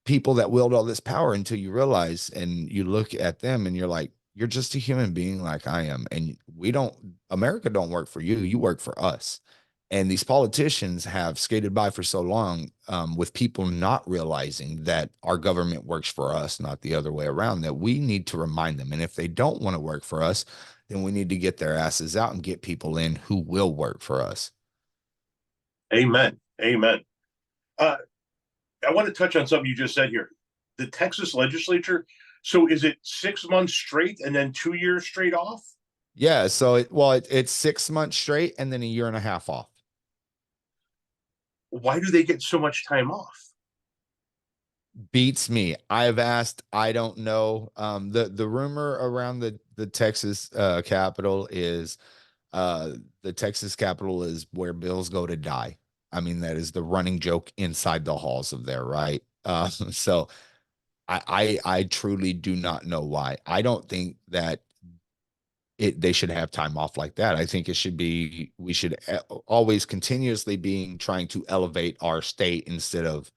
people that wield all this power, until you realize and you look at them and you're like, you're just a human being like I am. And America don't work for you. You work for us. And these politicians have skated by for so long, with people not realizing that our government works for us, not the other way around, that we need to remind them. And if they don't want to work for us, then we need to get their asses out and get people in who will work for us. Amen. Amen. I want to touch on something you just said here. The Texas legislature. So is it 6 months straight and then 2 years straight off? Yeah. So it's 6 months straight and then a year and a half off. Why do they get so much time off? Beats me. I've asked, I don't know. The rumor around the Texas Capitol is the Texas Capitol is where bills go to die. I mean, that is the running joke inside the halls of there, right? So I truly do not know why. I don't think that they should have time off like that. I think we should always continuously being trying to elevate our state instead of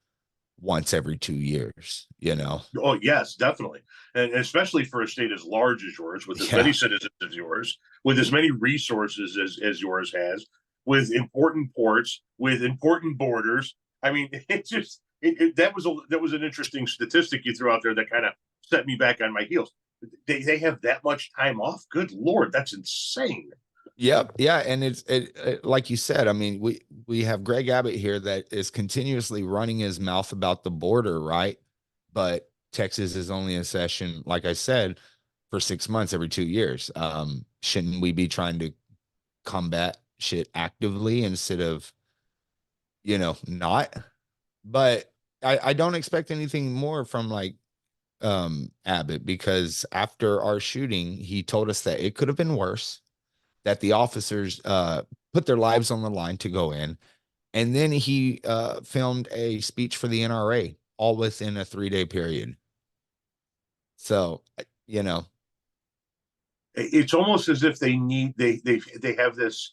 once every 2 years, you know? Oh, yes, definitely. And especially for a state as large as yours, with as many citizens as yours, with as many resources as yours has, with important ports, with important borders. I mean, that was an interesting statistic you threw out there that kind of set me back on my heels. They have that much time off. Good Lord, that's insane. Yep. Yeah. And it like you said, I mean, we have Greg Abbott here that is continuously running his mouth about the border, right? But Texas is only in session, like I said, for 6 months every 2 years. Shouldn't we be trying to combat shit actively instead of, not? But I don't expect anything more from like Abbott, because after our shooting, he told us that it could have been worse, that the officers put their lives on the line to go in. And then he filmed a speech for the NRA all within a 3-day period. So, it's almost as if they have this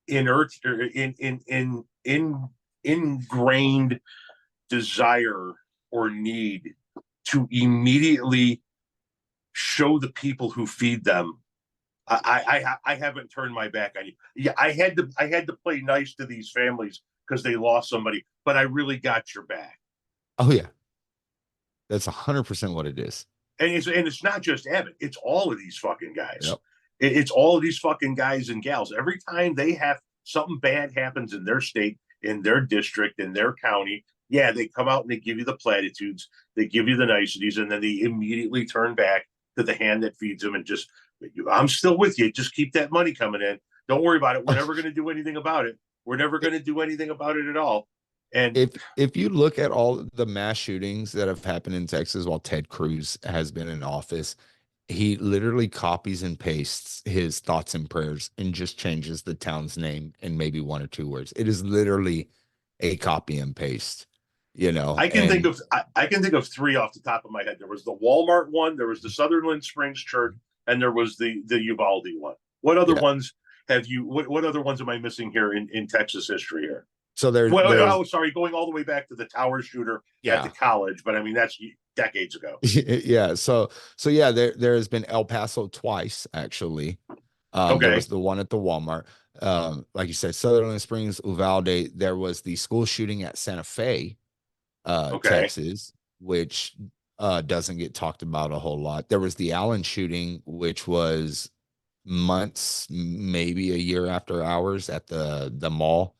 inert or ingrained desire or need to immediately show the people who feed them, I haven't turned my back on you. Yeah, I had to play nice to these families because they lost somebody, but I really got your back. Oh yeah, that's 100% what it is. And it's not just Abbott; it's all of these fucking guys. Yep. It's all of these fucking guys and gals. Every time they have something bad happens in their state, in their district, in their county, yeah, they come out and they give you the platitudes, they give you the niceties, and then they immediately turn back to the hand that feeds them and just, I'm still with you. Just keep that money coming in. Don't worry about it. We're never going to do anything about it. We're never going to do anything about it at all. And if you look at all the mass shootings that have happened in Texas while Ted Cruz has been in office, he literally copies and pastes his thoughts and prayers and just changes the town's name and maybe 1 or 2 words. It is literally a copy and paste. I can think of 3 off the top of my head. There was the Walmart one, there was the Sutherland Springs Church, and there was the Uvalde one. What other ones have you? What other ones am I missing here in Texas history here? So there's going all the way back to the tower shooter at the college, but I mean that's decades ago. Yeah. So yeah, there has been El Paso twice actually. There was the one at the Walmart. Like you said, Sutherland Springs, Uvalde. There was the school shooting at Santa Fe, Texas, which doesn't get talked about a whole lot. There was the Allen shooting, which was months, maybe a year after ours, at the mall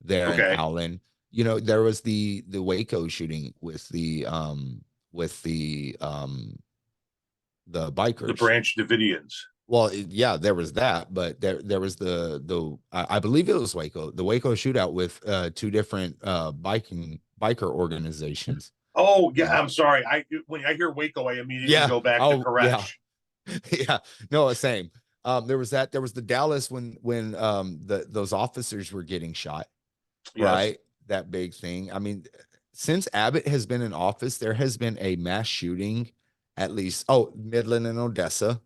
there in Allen. There was the Waco shooting with the bikers, the Branch Davidians. Well, yeah, there was that, but there was I believe it was Waco, the Waco shootout with 2 different biker organizations. Oh yeah, I'm sorry. When I hear Waco, I immediately go back to Koresh. Yeah, no, same. There was that. There was the Dallas when those officers were getting shot, right? That big thing. I mean, since Abbott has been in office, there has been a mass shooting, at least. Oh, Midland and Odessa,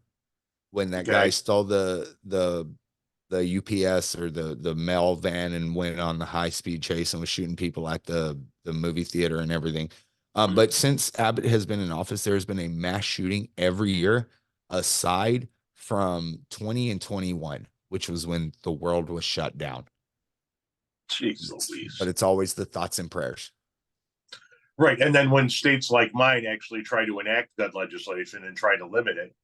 when that guy stole the UPS or the mail van and went on the high speed chase and was shooting people at the movie theater and everything. But since Abbott has been in office, there's been a mass shooting every year. aside from 20 and 21, which was when the world was shut down. Jeez Louise. But it's always the thoughts and prayers. Right. And then when states like mine actually try to enact gun legislation and try to limit it,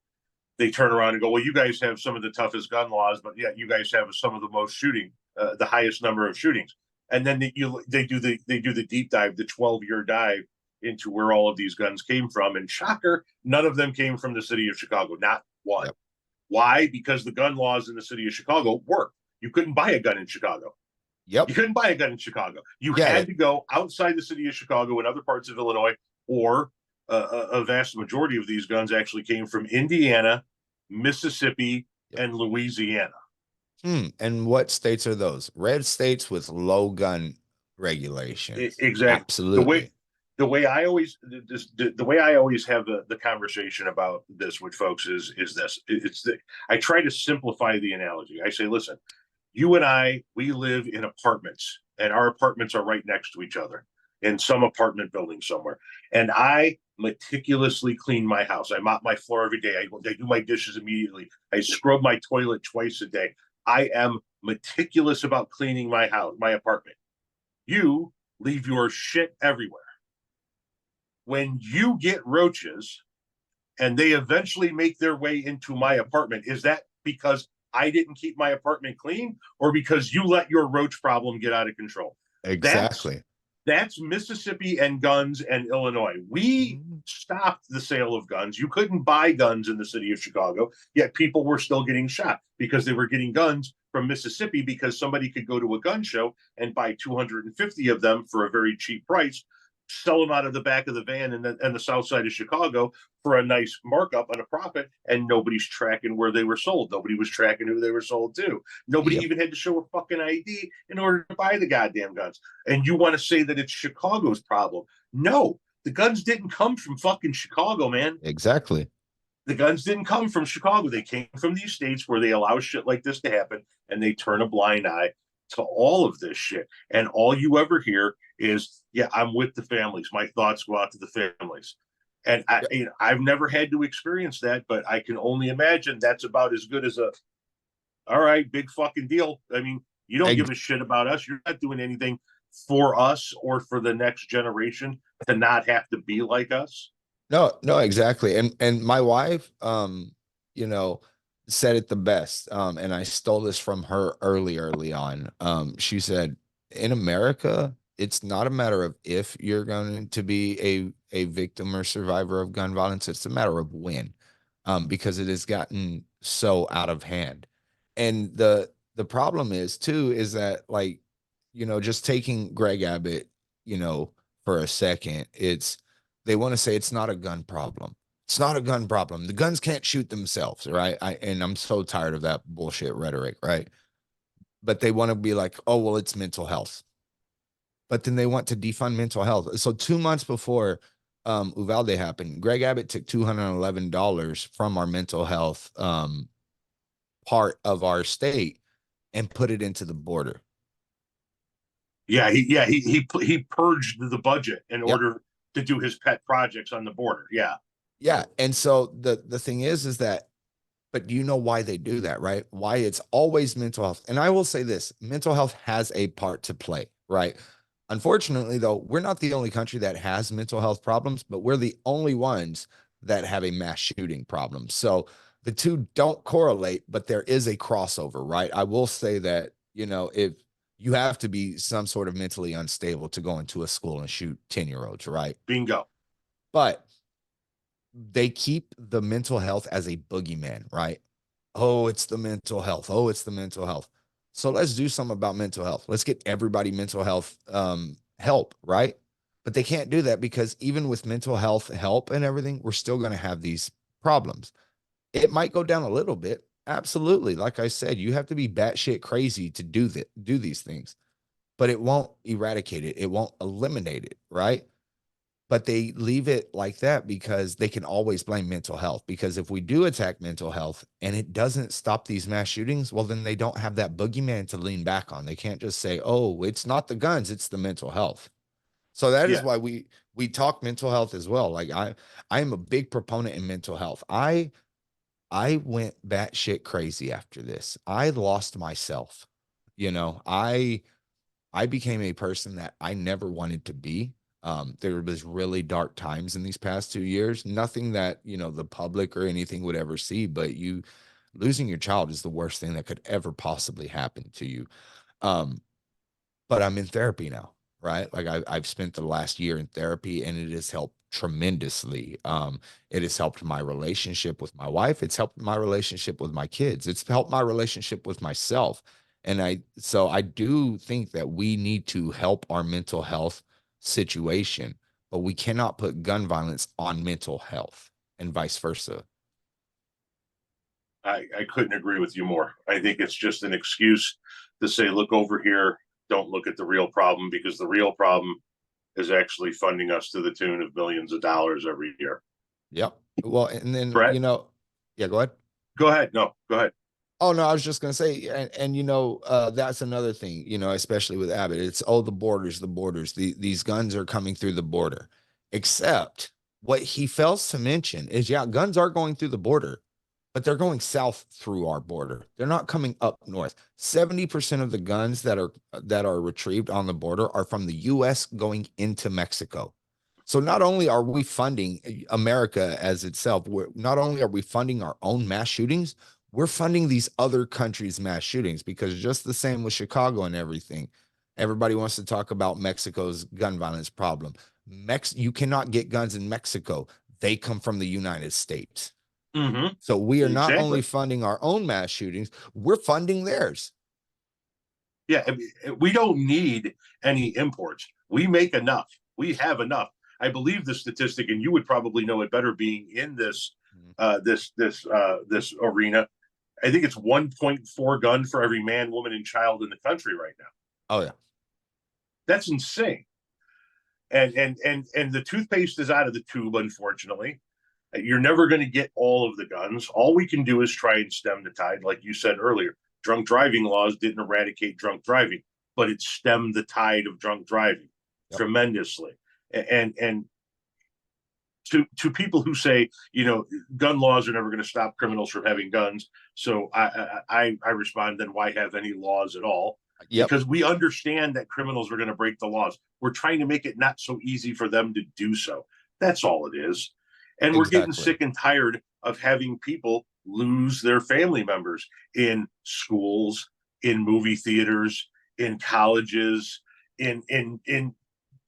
they turn around and go, well, you guys have some of the toughest gun laws, but yet you guys have some of the most shooting, the highest number of shootings. And then they do the deep dive, the 12-year dive into where all of these guns came from. And shocker, none of them came from the city of Chicago, not one. Yep. Why? Because the gun laws in the city of Chicago worked. You couldn't buy a gun in Chicago. Yep. You couldn't buy a gun in Chicago. You had to go outside the city of Chicago and other parts of Illinois, or a vast majority of these guns actually came from Indiana, Mississippi, and Louisiana. And what states are those? Red states with low gun regulations. Exactly. Absolutely. The way I always have the conversation about this with folks is this. I try to simplify the analogy. I say, listen, you and I, we live in apartments, and our apartments are right next to each other in some apartment building somewhere. And I meticulously clean my house. I mop my floor every day. I do my dishes immediately. I scrub my toilet twice a day. I am meticulous about cleaning my house, my apartment. You leave your shit everywhere. When you get roaches and they eventually make their way into my apartment, is that because I didn't keep my apartment clean, or because you let your roach problem get out of control? Exactly. That's Mississippi and guns and Illinois. We stopped the sale of guns. You couldn't buy guns in the city of Chicago, yet people were still getting shot because they were getting guns from Mississippi, because somebody could go to a gun show and buy 250 of them for a very cheap price, sell them out of the back of the van in the south side of Chicago for a nice markup and a profit, and nobody's tracking where they were sold. Nobody was tracking who they were sold to. Nobody even had to show a fucking ID in order to buy the goddamn guns. And you want to say that it's Chicago's problem? No, the guns didn't come from fucking Chicago, man. Exactly. The guns didn't come from Chicago. They came from these states where they allow shit like this to happen, and they turn a blind eye to all of this shit. And all you ever hear is, yeah, I'm with the families. My thoughts go out to the families. And I've never had to experience that, but I can only imagine that's about as good as all right, big fucking deal. I mean, you don't give a shit about us. You're not doing anything for us or for the next generation to not have to be like us. No, exactly. And my wife, said it the best. And I stole this from her early on. She said, in America, it's not a matter of if you're going to be a victim or survivor of gun violence. It's a matter of when, because it has gotten so out of hand. And the problem is that, like, just taking Greg Abbott, for a second, they want to say it's not a gun problem. It's not a gun problem. The guns can't shoot themselves, right? And I'm so tired of that bullshit rhetoric, right? But they want to be like, oh, well, it's mental health. But then they want to defund mental health. So 2 months before Uvalde happened, Greg Abbott took $211 from our mental health part of our state and put it into the border. Yeah, he purged the budget in order to do his pet projects on the border. Yeah. And so the thing is that, but do you know why they do that, right? Why it's always mental health. And I will say this, mental health has a part to play, right? Unfortunately, though, we're not the only country that has mental health problems, but we're the only ones that have a mass shooting problem. So the two don't correlate, but there is a crossover, right? I will say that, if you have to be some sort of mentally unstable to go into a school and shoot 10-year-olds, right? Bingo. But they keep the mental health as a boogeyman, right? Oh, it's the mental health. Oh, it's the mental health. So let's do something about mental health. Let's get everybody mental health help, right? But they can't do that, because even with mental health help and everything, we're still going to have these problems. It might go down a little bit. Absolutely. Like I said, you have to be batshit crazy to do these things, but it won't eradicate it. It won't eliminate it, right? But they leave it like that because they can always blame mental health. Because if we do attack mental health and it doesn't stop these mass shootings, well, then they don't have that boogeyman to lean back on. They can't just say, oh, it's not the guns, it's the mental health. So that is why we talk mental health as well. Like I am a big proponent in mental health. I I went batshit crazy after this. I lost myself. I became a person that I never wanted to be. There was really dark times in these past 2 years. Nothing that, the public or anything would ever see, but losing your child is the worst thing that could ever possibly happen to you. Um, but I'm in therapy now, right? Like I've spent the last year in therapy and it has helped tremendously. It has helped my relationship with my wife. It's helped my relationship with my kids. It's helped my relationship with myself. So I do think that we need to help our mental health situation, but we cannot put gun violence on mental health and vice versa. I couldn't agree with you more. I think it's just an excuse to say, look over here, don't look at the real problem, because the real problem is actually funding us to the tune of millions of dollars every year. Yep. Well, and then, Brett? Yeah, go ahead. Go ahead. No, go ahead. Oh no, I was just gonna say, and that's another thing, especially with Abbott. It's the borders, the borders. These guns are coming through the border. Except what he fails to mention is, yeah, guns are going through the border, but they're going south through our border. They're not coming up north. 70% of the guns that are retrieved on the border are from the U.S. going into Mexico. So not only are we funding America as itself, not only are we funding our own mass shootings, we're funding these other countries' mass shootings, because just the same with Chicago and everything. Everybody wants to talk about Mexico's gun violence problem. You cannot get guns in Mexico. They come from the United States. Mm-hmm. So we are not only funding our own mass shootings, we're funding theirs. Yeah, we don't need any imports. We make enough. We have enough. I believe the statistic, and you would probably know it better being in this this arena. I think it's 1.4 gun for every man, woman, and child in the country right now. Oh yeah, that's insane. And the toothpaste is out of the tube, unfortunately. You're never going to get all of the guns. All we can do is try and stem the tide, like you said earlier. Drunk driving laws didn't eradicate drunk driving, but it stemmed the tide of drunk driving tremendously. And to people who say, gun laws are never going to stop criminals from having guns. So I respond, then why have any laws at all? Yep. Because we understand that criminals are going to break the laws. We're trying to make it not so easy for them to do so. That's all it is. And we're getting sick and tired of having people lose their family members in schools, in movie theaters, in colleges, in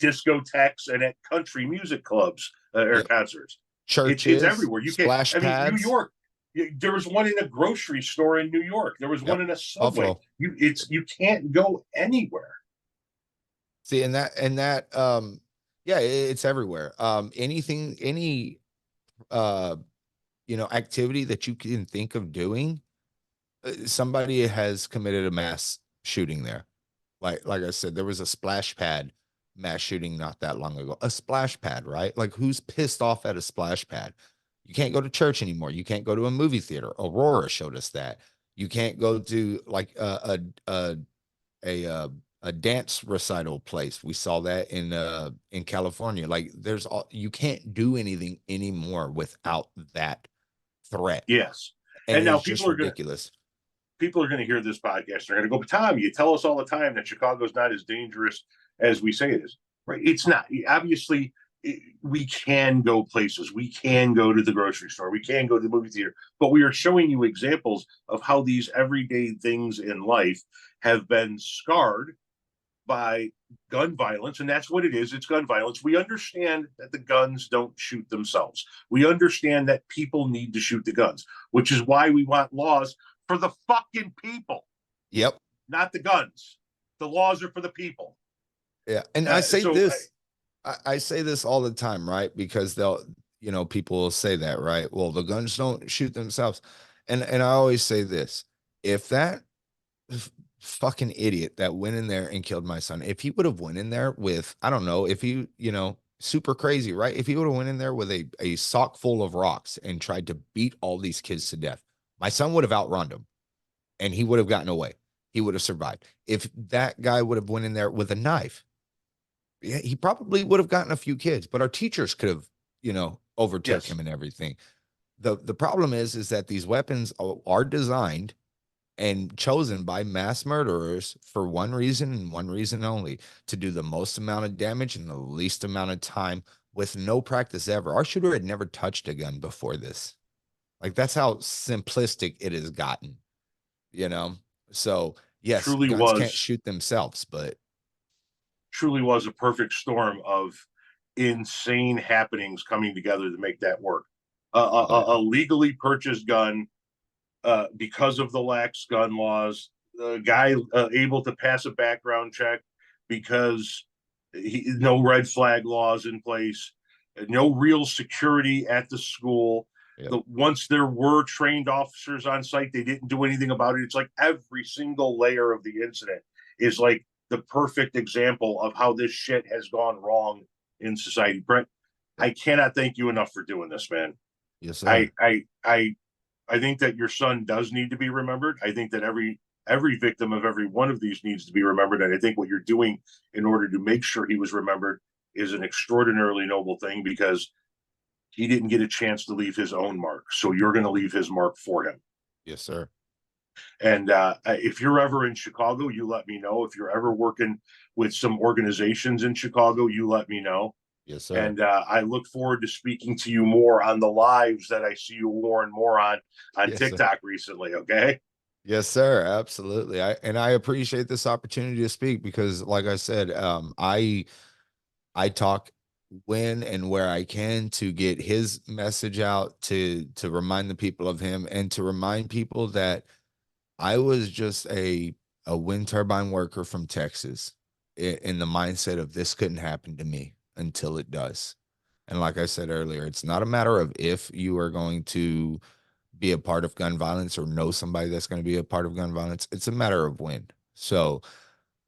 discotheques, and at country music clubs or concerts. Churches, it's everywhere. You can't. Pads. New York. There was one in a grocery store in New York. There was one in a subway. Buffalo. You can't go anywhere. See, it's everywhere. Any activity that you can think of doing, somebody has committed a mass shooting there. Like I said, there was a splash pad mass shooting not that long ago. A splash pad, right? Like, who's pissed off at a splash pad? You can't go to church anymore. You can't go to a movie theater. Aurora showed us that. You can't go to like a dance recital place. We saw that in California. Like, you can't do anything anymore without that threat. Yes. And now people are ridiculous. People are going to hear this podcast. They're going to go, but Tom, you tell us all the time that Chicago's not as dangerous as we say it is. Right? It's not. Obviously, we can go places. We can go to the grocery store. We can go to the movie theater. But we are showing you examples of how these everyday things in life have been scarred by gun violence. And that's what it is. It's gun violence. We understand that the guns don't shoot themselves. We understand that people need to shoot the guns, which is why we want laws for the fucking people. Yep. Not the guns. The laws are for the people. Yeah. And I say I say this all the time, right? Because people will say that, right? Well, the guns don't shoot themselves. And I always say this: if that fucking idiot that went in there and killed my son, if he would have went in there with, I don't know, if he, super crazy, right? If he would have went in there with a sock full of rocks and tried to beat all these kids to death, my son would have outrun him and he would have gotten away. He would have survived. If that guy would have went in there with a knife, he probably would have gotten a few kids, but our teachers could have, overtook him and everything. the problem is that these weapons are designed and chosen by mass murderers for one reason and one reason only: to do the most amount of damage in the least amount of time with no practice ever. Our shooter had never touched a gun before this. Like, that's how simplistic it has gotten, you know? So yes, Truly guns can't was shoot themselves, but truly was a perfect storm of insane happenings coming together to make that work. A legally purchased gun, because of the lax gun laws, a guy able to pass a background check because no red flag laws in place, no real security at the school. yep. Once there were trained officers on site, they didn't do anything about it. It's like every single layer of the incident is like the perfect example of how this shit has gone wrong in society. Brent, I cannot thank you enough for doing this, man. Yes, sir. I think that your son does need to be remembered. I think that every victim of every one of these needs to be remembered. And I think what you're doing in order to make sure he was remembered is an extraordinarily noble thing, because he didn't get a chance to leave his own mark. So you're going to leave his mark for him. Yes, sir. And if you're ever in Chicago, you let me know. If you're ever working with some organizations in Chicago, you let me know. Yes, sir. And I look forward to speaking to you more on the lives that I see you more and more on Yes, TikTok sir. recently. Okay. Yes, sir. Absolutely. I appreciate this opportunity to speak because, like I said, I talk when and where I can to get his message out, to remind the people of him, and to remind people that I was just a wind turbine worker from Texas in the mindset of this couldn't happen to me until it does. And like I said earlier, it's not a matter of if you are going to be a part of gun violence or know somebody that's going to be a part of gun violence. It's a matter of when. So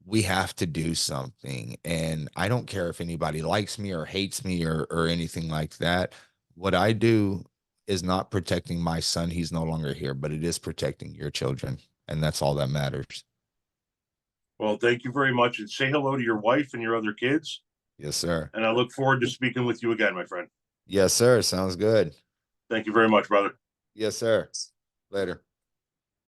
we have to do something. And I don't care if anybody likes me or hates me or anything like that. What I do is not protecting my son. He's no longer here, but it is protecting your children. And that's all that matters. Well, thank you very much, and say hello to your wife and your other kids. Yes, sir. And I look forward to speaking with you again, my friend. Yes, sir. Sounds good. Thank you very much, brother. Yes, sir. Later.